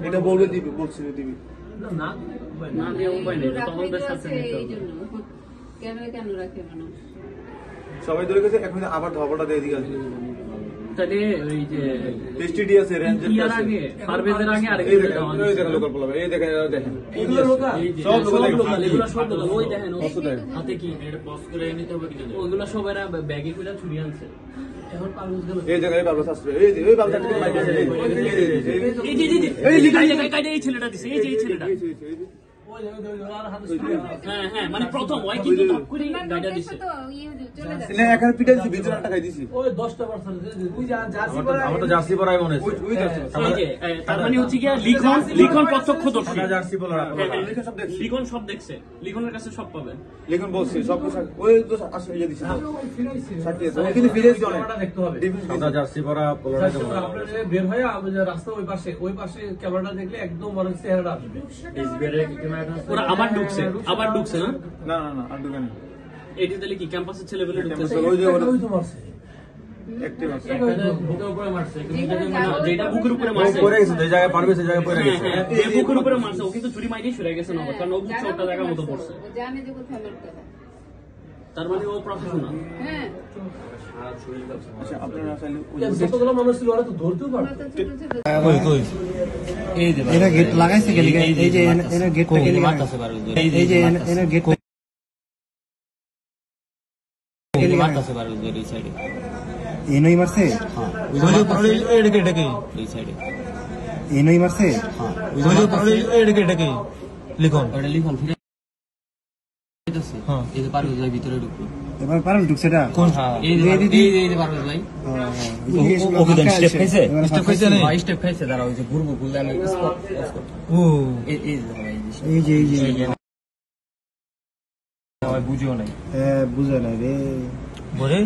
এটা বলবে দিবি, বলছি দিবি না না দিয়ে উপায় নেই, তদন্তের সাথে কেন রাখে না সবাই ধরে গেছে। এখন আবার ধবলটা দিয়ে দিকে আসবে। তাহলে ওই যে টেস্টিডি আছে, রেঞ্জের ইয়ার আগে পারভেজের আগে আরেক এই দেখেন লোকাল বলবে, এই দেখেন দেখেন এগুলো লোকাল, সব লোকাল, এগুলো সব লোকাল। ওই দেখেন হাতে কি এটা পজ করে নিতে হবে কি? ওইগুলো সব এরা ব্যাগে করে ছুরি আনছে। এখন পারভেজ গেল এই জায়গায় বাবু শাস্ত্রী, এই যে এই বাবুটা থেকে মাইক আছে, এই ছেলেটা দিছে, এই যে এই ছেলেটা, হ্যাঁ হ্যাঁ, মানে প্রথম ওই কিন্তু টপ করে গাইডা দিছে। না এখানে পিটা দিছি, ভিতরে টাকা দিছি। ওই 10টা পার্সেন্ট তুই জার্সি পরা, আমার তো জার্সি পরাই মনে আছে। ওই জার্সি এই যে তার মানে হচ্ছে কি লিখন প্রত্যক্ষদর্শী। জার্সি পরা, লিখন সব দেখছি, লিখন সব দেখছে, লিখনের কাছে সব পাবে। লিখন বলছি সব ওই তো আসলে ইয়ে দিছি সাথে আছে, ওই কিন্তু ফিরেজ জনে দেখতে হবে। সাদা জার্সি পরা পোলারে দেব। আপনারা বের হয়ে রাস্তা ওই পাশে ক্যামেরাটা দেখলে একদম বড় চেহারাটা আসবে। ওরা আবার ঢুকছে না না না না আর ঢুকেন এটি তাহলে কি ক্যাম্পাসের ছেলেপেলে ঢুকতেছে? ওই যে ওই তো মারছে অ্যাক্টিভ আছে, বুকের উপরে মারছে, যেটা বুকের উপরে মারছে পড়ে গেছে, যে জায়গায় পারবে সেই জায়গায় পড়ে গেছে। হ্যাঁ, বুকের উপরে মারছে। ও কিন্তু চুরি মাইরেই সরে গেছে না, কারণ ও বুকছে ওটা জায়গার মতো পড়ছে। জানে যে কোথায় মারতে হবে। তার মানে ও প্রফেশনাল। হ্যাঁ আচ্ছা আপনারা চাইলে যতগুলো মানুষ ছিল ওরা তো ধরতেও পারতো। এরা গেট লাগাইছে গেলি, এই যে এরা গেটটা গেলি মারতাছে পারে, এই যে এরা গেট গেলি মারতাছে পারে এই সাইডে, এনই মারছে। হ্যাঁ ওই যে পড়ে এটাকে এই সাইডে এনই মারছে। হ্যাঁ ওই যে পড়ে এটাকে লিখন, ওটা লিখন ফিরে যাচ্ছে। হ্যাঁ এই যে পারবে যাই ভিতরে ঢুকলো, এবার পারবে ঢুকছে এটা কোন? এই যে পারবে ভাই, ওকে দেন স্টেপ খাইছে, স্টেপ খাইছে না, স্টেপ খাইছে। দাঁড়াও ওই যে ঘুরবো ঘুরলে আমি স্পট ও এই যে বুঝিও নাই, হ্যাঁ বুঝে নাই রে বলে